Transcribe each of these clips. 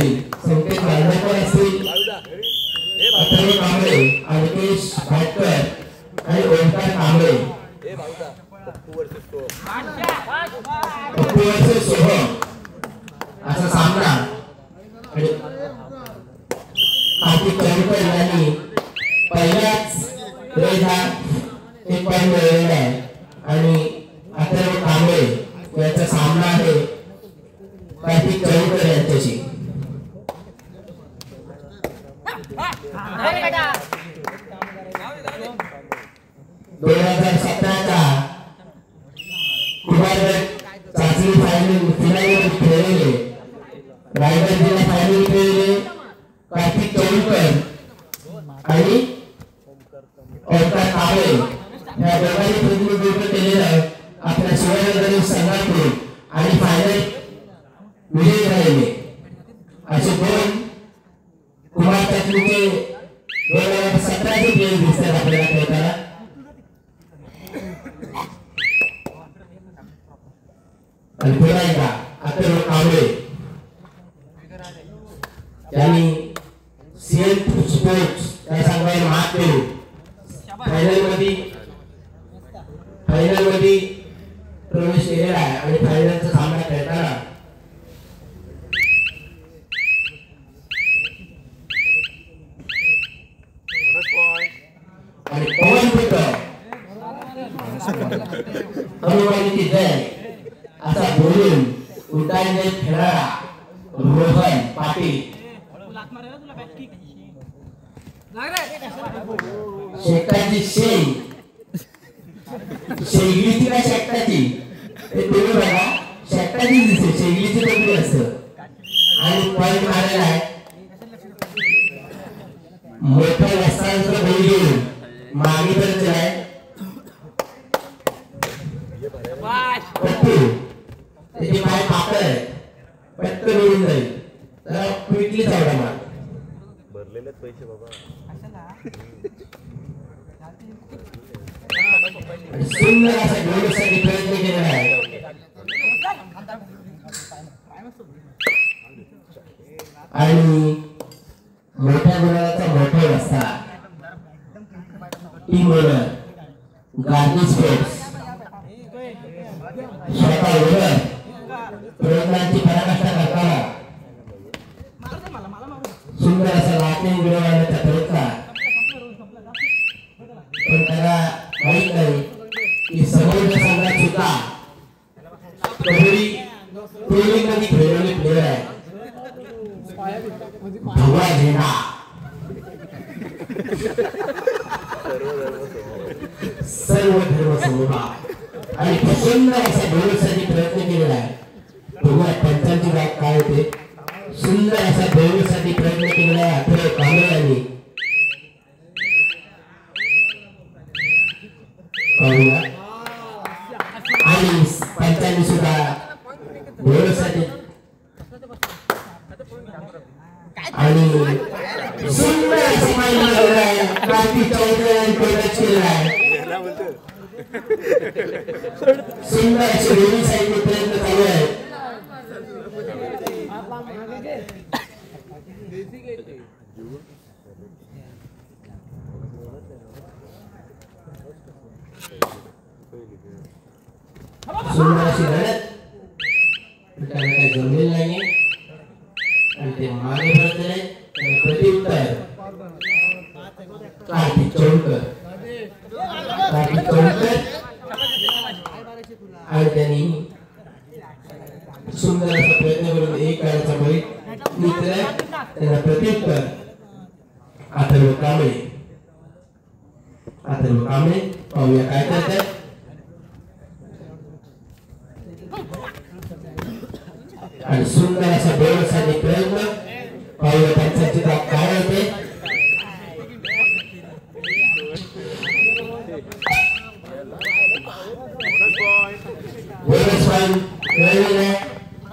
असतील, संकेत मांडकर असतील, अथर्व कांबळे, अंकेश भाटकर आणि ओंकार कांबळे, पप्पू वर्सेस सोहम असा सामना आणि कार्तिक चौडकर यांनी पहिल्याच एक पॉइंट मिळवलेला आहे आणि अथर्व कांबळे याचा सामना आहे कार्तिक चौडकर यांच्याशी. 2017च्या कुमारगड चाचणी फायनल फिनालमध्ये खेळलेले रायगड जिल्हा फायनल खेळलेले कार्तिक चौडकर आणि ओंकार कांबळे या दोघांनी प्रतिनिधित्व केलेलं आपल्या शिवाजी संघातून आणि फायनल विजयी राहिले. असे दोन कुमार चाचणीचे 2017चे प्लेयर दिसतात आपल्याला खेळताना. आणि पुन्हा एकदा अथर्व कांबळे यांनी सीएल स्पोर्ट्स या संघाला मात देऊन फायनल मध्ये प्रवेश केलेला आहे आणि फायनलचा सामना खेळताना आणि पवन पुत्र हनुमानीची जय असा बोलून उड्डाण खेळणारा रोहन पाटील शेकाची शेगलीची काय शेकटाची ते तुम्ही बघा शेकटाची दिसते शेगलीची टोपली असत आणि पॉईंट मारायला आहे मोठ्या वस्त्रांचं बोल घेऊन मागे तर आहे पट्टू त्याचे पाय पातळ आहे पटकन मिळून जाईल तर क्विकली चावडा मार भरलेले पैसे बाबा सुंदर असा गोलसाठी प्रयत्न केलेला आहे आणि मोठ्या गुणाचा मोठा रस्ता टीम ओनर गांधी स्पोर्ट्स स्वतः ओनर प्रयत्नांची पराकाष्ठा करताना सुंदर असा लाटणे मिळवण्याचा प्रयत्न पण त्याला माहित नाही की समोरच्या संघात सुद्धा कबड्डी ट्रेनिंग मध्ये खेळलेले प्लेयर आहे भगवा झेंडा सर्व धर्म समूह आणि सुंदर असा डोळ्यासाठी प्रयत्न केलेला आहे. बघूया पंचांची बाब काय होते. सुंदर असा डोळ्यासाठी प्रयत्न केलेला आहे अथर्व कांबळे यांनी. आणि पंचांनी सुद्धा डोळ्यासाठी आणि सुंदर असं माहिती लावलं आहे. कार्तिक चौधरी यांनी प्रयत्न केलेला आहे. सुंदर असे दोन्ही साईडने प्रयत्न चालू आहे. सुंदर अशी लढत त्याला काही जमलेलं नाहीये आणि ते मागे बसलेले प्रत्युत्तर कार्तिक चौडकर आणि त्यांनी सुंदर असा प्रयत्न करून एक काळाचा बळी घेतलाय. त्याला प्रत्युत्तर अथर्व कांबळे पाहूया काय करतात. आणि सुंदर असा डोळ्यासाठी प्रयत्न पाहूया त्यांचा चित्र काय होते.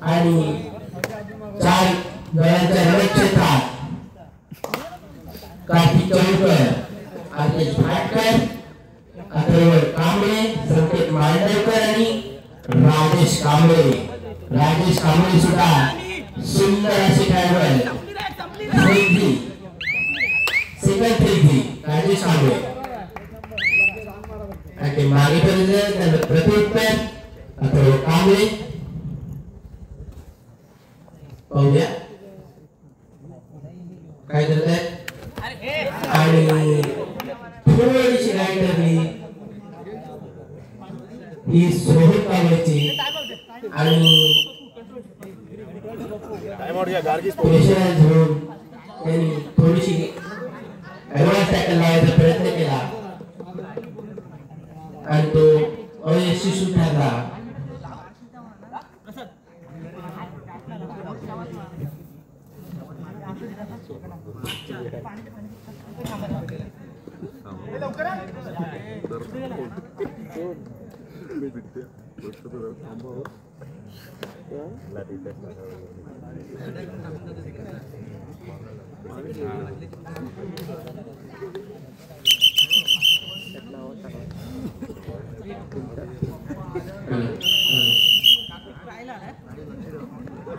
आणि 4 गळ्यांच्या रणक्षेत्रात कार्तिक चौडकर, अंकेश भाटकर, अथर्व कांबळे, संकेत मांडकर आणि राजेश कांबळे सुद्धा सुंदर असे खेळाडू आहेत. प्रेशराईज होऊन त्यांनी थोडीशी ऍडव्हान्स टॅकल लावायचा प्रयत्न केला आणि तो अयशस्वी ठरला.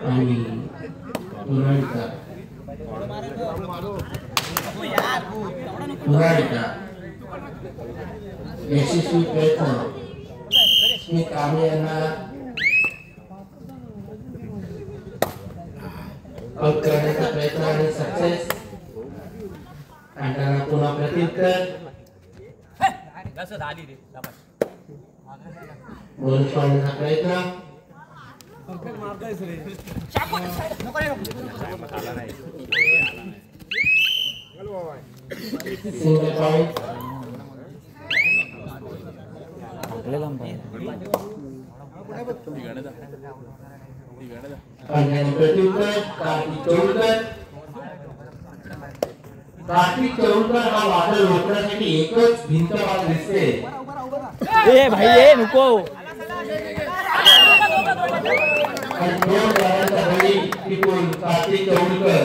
आणि यशस्वी प्रयत्न स्मिथ कांबळे यांना आउट करण्याचा प्रयत्न आणि सक्सेस. आणि त्यांना पुन्हा प्रत्युत्तर बोनस पाडण्याचा प्रयत्न. Single point. प्रत्युत्तर कार्तिक चौलकर हा वादळ रोखण्यासाठी एकच भिंत मला दिसते. ए भाई ए नको कार्तिक चौलकर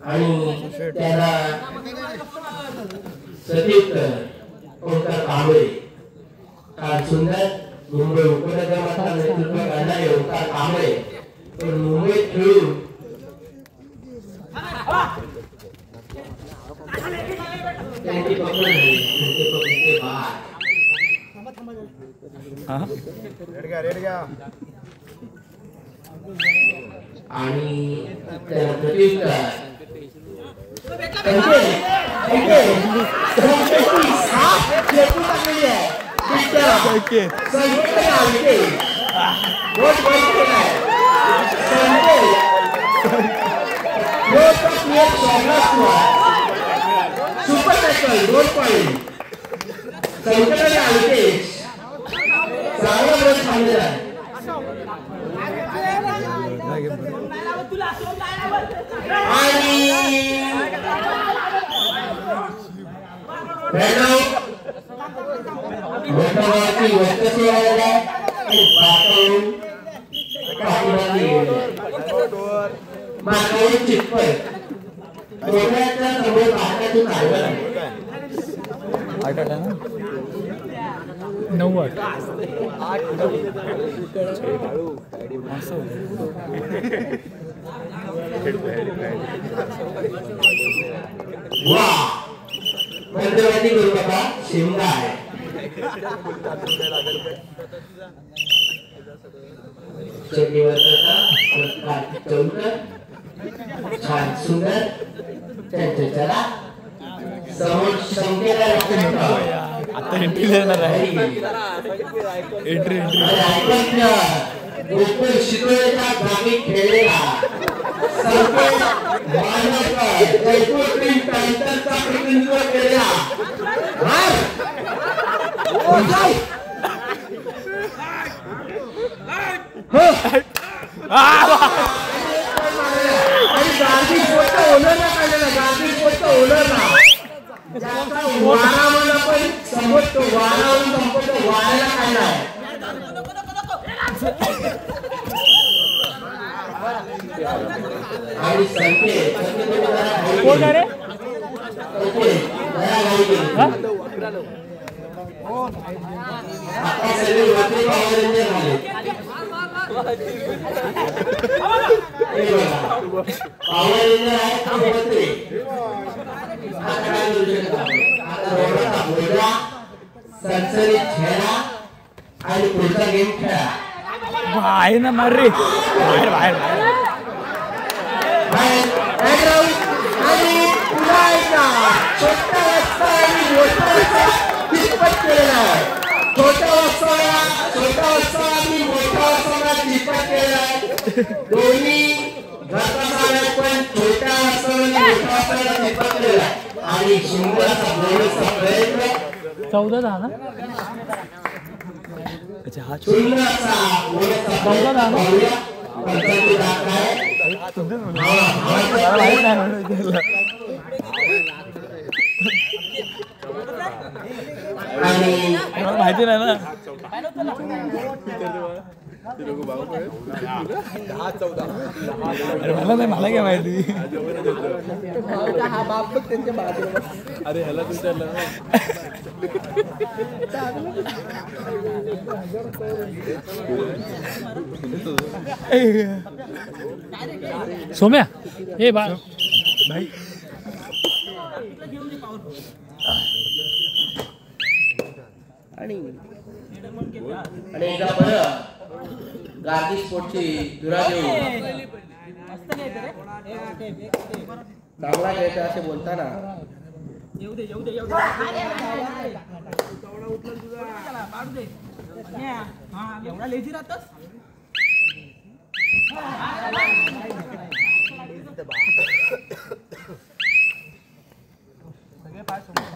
आणि त्याला प्रत्युत्तर ओंकार कांबळे. फार सुंदर मुंबई उपनगराचा नेतृत्व करणारे ओंकार कांबळे पण मुंबईत खेळून त्यांची पकड झाली. आणि त्याला प्रत्युत्तर सुपर टॅकल 2 पॉइंट. संकटाने आले चांगला बस थांबलेला आहे. आणि मोठ्यावरती वर्चस्व आहे आणि मागावर चिटपट मोठ्याच्या समोर भारतातून आढळला आहे. 90 वा पंतप्रधानी करू नका शिमगा आहे. कार्तिक चौलकर छान सुंदर त्यांच्या चला समोर संख्येला आता एंट्री देणार आहे. एंट्री गोकुळ शितोळेच्या जागी खेळलेला संकेत मानवकर जयपूर टीम पॅन्थरचा प्रतिनिधित्व केलेला गार्दिक पोस्ट ओनरला काढलेला. गार्दिक पोस्ट ओनरला ज्याचा वारा मला पण समजतो वारावरून संपतो वाऱ्याला काढलाय. आणि संकेत कोण रे आता सगळे वरती पावरंजन झाले. पावरंजन आहे वरती. आता काय करू शकता. आता रोडाचा बोलला सनसनीत खेळा आणि पुढचा गेम खेळा. आहे ना मार रे बाहेर बाहेर आणि पुन्हा एकदा छोटा रस्ता आणि मोठा रस्ता चितपट केलेला आहे. छोट्या वास्तवाला मी मोठ्या वास्तवाला चितपट केलेला आहे. दोन्ही घरचा पण छोट्या वास्तवाला मोठ्या वास्तवाला चितपट केलेला आहे. आणि सुंदरचा बोलचा प्रयत्न 14 झाला ना. अच्छा हा सुंदरचा बोलचा प्रयत्न पाहूया. पंचायती राग आहे. माहिती नाही ना. अरे मला काय माहिती. हा बाप बघ त्यांच्या बाजूला. अरे ह्याला विचारलं सोम्या हे भाई आणि एकदा बरं गार्गी स्पोर्टची दुरा देऊ चांगला खेळतो असे बोलताना एवढा लेझी राहतस. सगळे पाय समोर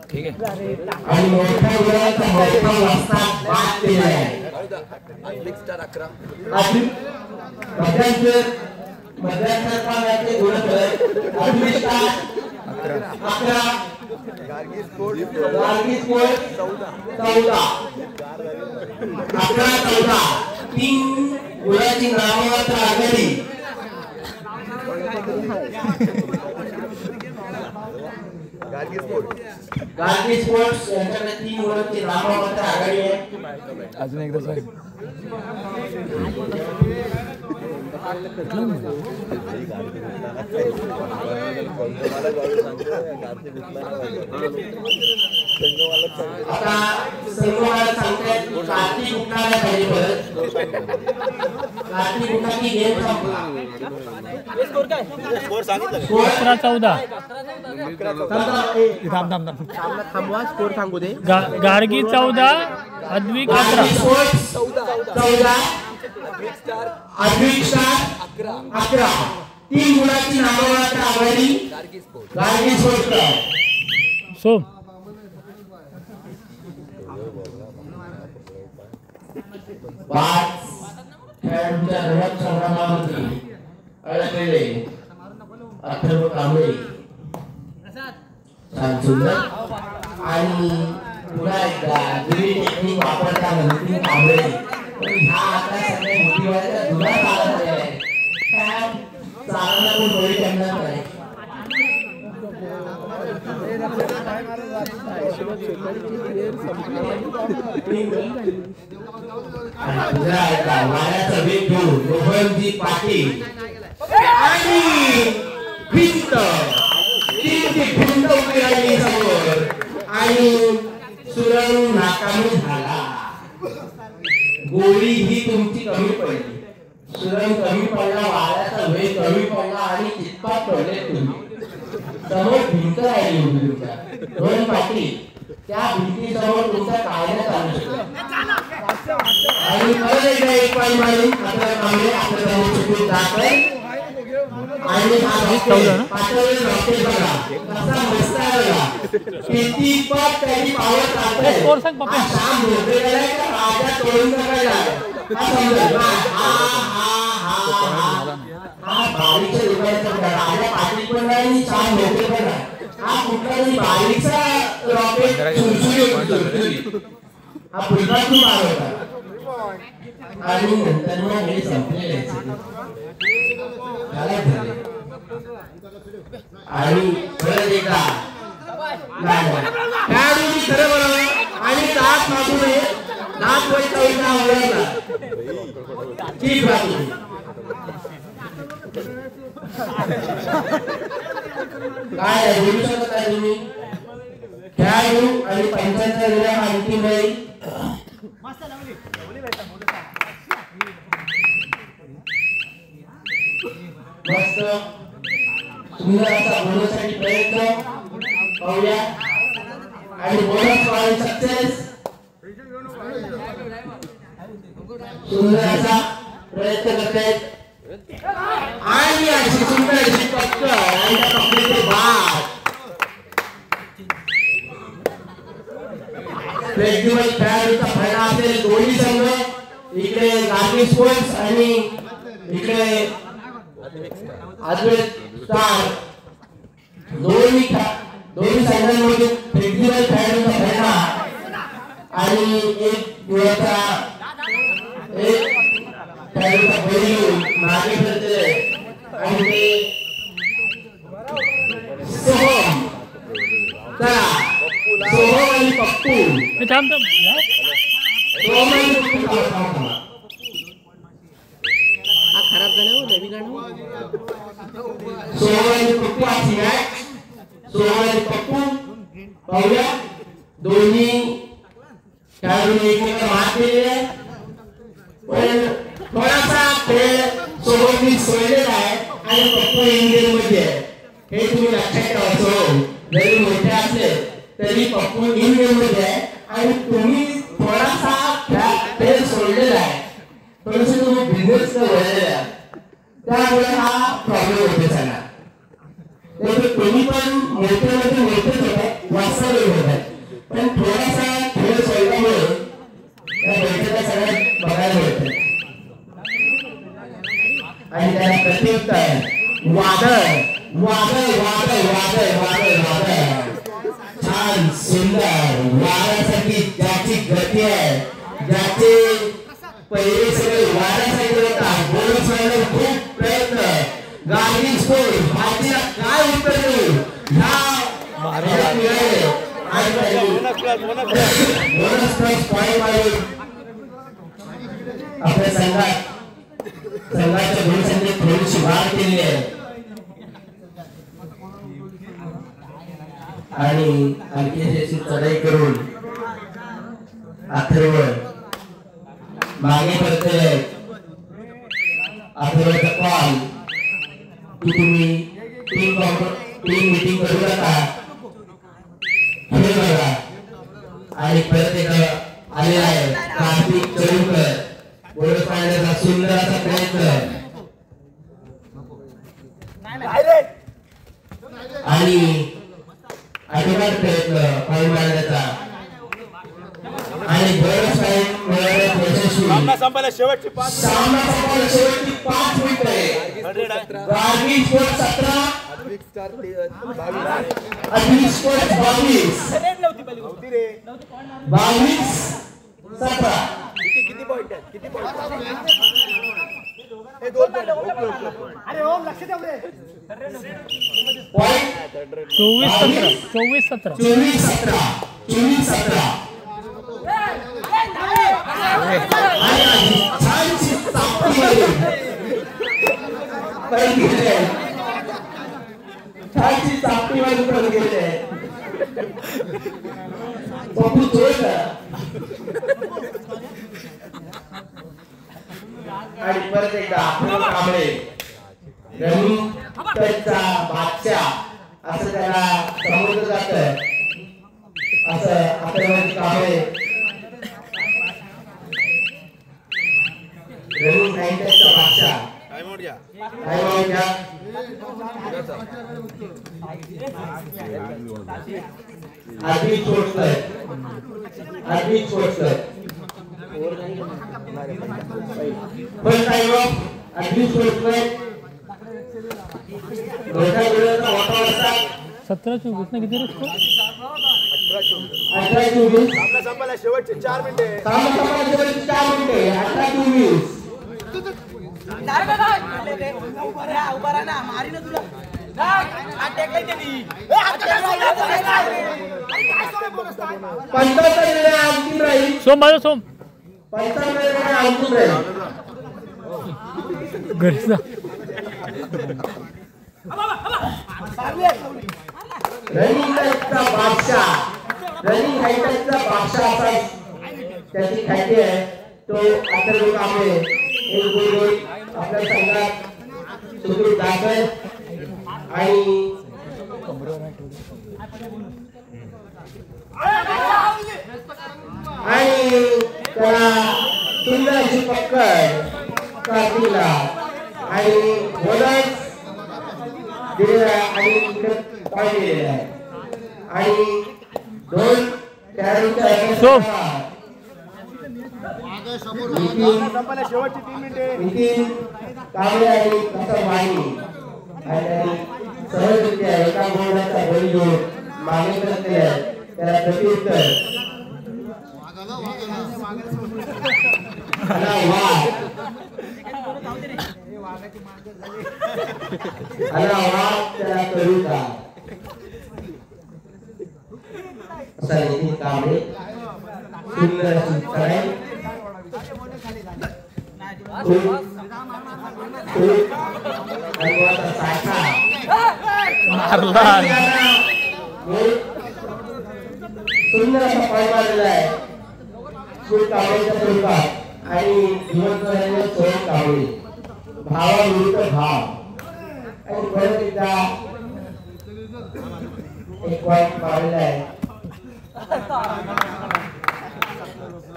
ठीक आहे. आणि मोठ्या मुलाचा मोठा वाजता बाद केला आहे. मध्यांतर पाण्याचे गुणधर 11 गार्गी स्पोर्ट 14 11-14 तीन गुणाची नाममात्र आघाडी. गार्गी स्पोर्ट्स यांच्याकडे 3 गुणाची नाममात्र आघाडी आहे. अजून एकदा सांग. आता संघवाला सांगतायत कार्तिक उठायला पाहिजे. परत कार्तिक उठा की गेम संपला. स्कोर काय? स्कोर सांगितलं 11-14. थांबवा स्कोर सांगू दे. गार्गी 14 अद्विक 11. 14 अद्विक स्टार 11 3 गुणाची नाममात्र आघाडी गार्गी स्पोर्ट्स क्लब. सोम पाच खेळाडूंच्या धडक संग्रामामध्ये अडकलेले अथर्व कांबळे छान सुंदर आणि पुन्हा एकदा जुनी टेक्निक वापरताना नितीन कांबळे. पण ह्या आता सगळ्या मोठीवाल्या जुना चालत आहे. चालना पण डोळे त्यांना नाही. वाऱ्याचा वेग घेऊन रोहनजी पाटील आणि भिंत उभी राहिली समोर आणि सुरंग नाकामी झाला. गोळी ही तुमची कमी पडली. सुरंग कमी पडला, वाऱ्याचा वेग कमी पडला आणि चित्पात पडले तुम्ही. समोर भिंत राहिली होती तुमच्या. रोहन पाटील त्या भिंतीसमोर तुमचा कायदा चालू शकतो. आणि परत एकदा एक पाय मारून आपल्या कामले आपल्या चुकून दाखल आणि पातळी रॉकेट बघा कसा मस्त आहे बघा. किती पट त्याची पावर चालते. स्कोर सांग पप्पा. शाम भोगलेला आहे का राजा तोडून टाकायला हा समजेल. हा बारीकच्या लोकांचा राजा पाटील पण नाही आणि शाम भोगले पण नाही. हा कुठला तरी बारीकचा रॉकेट सुरसुरी होती. हा पुलकातून मार होता आणि नंतर मग हे संपलेले आणि परत एकदा खेळाडूंनी खरं बरोबर आणि दात मागू नये. दात वैसा आवडला ठीक राहतो. काय बोलू शकत आहे तुम्ही? खेळाडू आणि पंचांचा विराम अंतिम राहील. मस्त सुंदर असा बोनससाठी प्रयत्न पाहूया आणि बोनस पॉइंट सक्सेस. सुंदर असा प्रयत्न करतायत आणि अशी सुंदर अशी पक्क आणि त्या पकडीचे बाद. फेस्टिवल खेळाडूचा फायदा असेल दोन्ही संघ. इकडे गार्गी स्पोर्ट्स आणि इकडे अद्वैत स्टार दोन्ही संघांमध्ये फेस्टिवल खेळाडूचा फायदा आणि एक खेळाडूचा बैल मागे फिरते आणि ते सोहम आणि पप्पू थांब थांब खराब झालं हो नवी गाणं. सोहम आणि पप्पू अशी मॅच. सोहम आणि पप्पू पाहूया दोन्ही खेळाडूंनी एकमेकांना मात दिलेली आहे. पण थोडासा खेळ सोहमनी सोडलेला आहे आणि पप्पू इंडियन मध्ये आहे हे तुम्ही लक्षात ठेवा. सोहम जरी मोठे असले तरी पप्पू इंडियन मध्ये आहे आणि तुम्ही थोडासा खेळ सोडलेला आहे. थोडंसं तुम्ही बिझनेस वळलेला आहे त्यामुळे हा प्रॉब्लेम होते सगळा. तुम्ही पण मोठ्यामध्ये मोठेच होतात वास्तविक होतात पण थोडासा खेळ सोडल्यामुळे त्या बैठका सगळ्यात बघायला मिळतात. आणि त्याला प्रत्युत्तर वादळ वादळ वादळ वादळ वादळ वादळ छान सुंदर वाऱ्यासारखी ज्याची गती आहे ज्याचे पहिले सगळे वाऱ्यासाठी होता बोनस व्हायला खूप प्रयत्न. गार्गी स्पोर्ट भारतीला काय उत्तर देऊ ह्या बोनस प्लस पॉइंट मारून आपल्या संघाच्या गुणसंख्येत थोडीशी वाढ केली आहे आणि आणखी चढाई करून अथर्व मागे पडते. अथर्वचा कॉल की तुम्ही टीम मीटिंग करू नका हे बघा. आणि परत एकदा आलेला आहे कार्तिक चौकर बोनस पाहण्याचा सुंदर असा प्रयत्न आणि अभिमान प्रयत्न पॉईंट मारण्याचा आणि बोनस पॉईंट मिळवण्यात यशस्वी. सामना संपायला शेवटची 5 मिनिटे. गार्गी स्पोर्ट्स 17 अद्वैत स्पोर्ट्स 22 17. किती पॉइंट आहेत किती पॉइंट हे दोन पॉइंट अरे ओम लक्ष द्या रे. पॉइंट 24-17 24-17 24-17 छानशी चापटी वाजून पण गेले. पप्पू चोर आणि परत एकदा अथर्व कांबळे रनिंगचा बादशाह असं त्याला समजलं जातं. असं अथर्व कांबळे रनिंग सायंटिस्टचा बादशाह. टाइम आउट घ्या. Advait sports first time of Advait sports 17-24 ना किती रे स्कोर? 18-24. सामना संपायला शेवटचे 4 मिनिटे. 18-24. उभा ना मारी ना तुला. अंतिम राहील. सोम माझा सोम अंतिम राहील. घरी जा. रनिंगचा बादशाह रनिंग हायटचा बादशाह असा त्याची ख्याती आहे तो अथर्व कांबळे एक गोल आपल्या संघात सुखरूप दाखल आणि त्याला सुंदर अशी पक्कड दिला आणि बोनस दिलेला आहे आणि पॉईंट दिलेला आहे आणि दोन खेळाडूंच्या संपायला शेवटची 3 मिनिटे नितीन कांबळे आणि प्रसाद वाणी आणि सहजरित्या एका गोलाचा बळी घेऊन मागे करते त्याला प्रत्युत्तर त्याला करू का असा नितीन कांबळे सुंदर अशी चढाई सुंदर असा पाय मारलेला आहे सूर कावळीच्या स्वरूपात आणि दिवसभराने सोय कावळी भावाविरुद्ध भाव आणि परत एकदा एक पॉईंट मारलेला आहे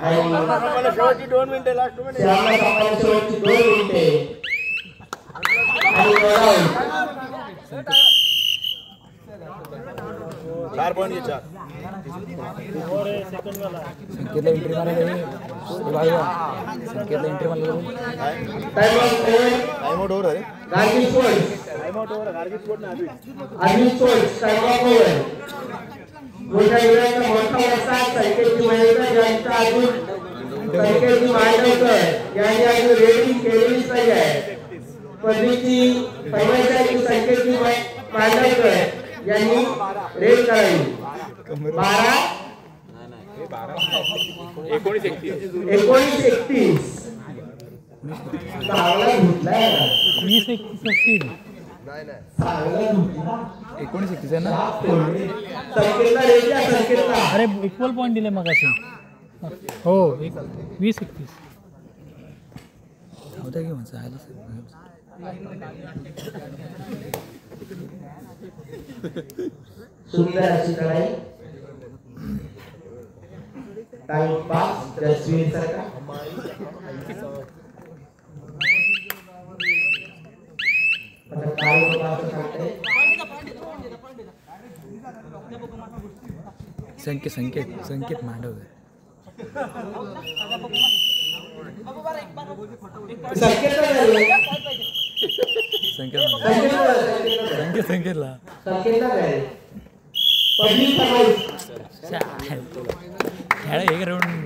आणि संपायला शेवटची 2 मिनिटे लास्ट 2 मिनिटे श्यामला संपायला शेवटची 2 मिनिटे आणि 4 पॉइंट घे 4 संकेतला एंट्री मारायला संकेतला एंट्री मारायला टाइम आउट ओव्हर आहे Gargi sport time out over Gargi sport ना आर्मी स्पोर्ट टाइम ओव्हर मोठ्या विराचा मोठा वसा संकेतजी महेकर यांचा अजून संकेतजी मांडवकर यांनी अजून रेडिंग केलेलीच नाही आहे पदवीची समस्या की संकेतजी मांडवकर यांनी रेड करावी 1931 चांगला धुतलाय 20-31 चांगला धुतला 1931 आहे ना संकेतला रेड द्या संकेतला अरे इक्वल पॉईंट दिले मग असे हो 20-31 होता की म्हणा आलं सुंदर अशी चढाई टाइम पास जसवीर सरकार आता काय होतं असं सांगते संकेत मांडव संकेतला संकेतला पदवी खेळ एक राऊंड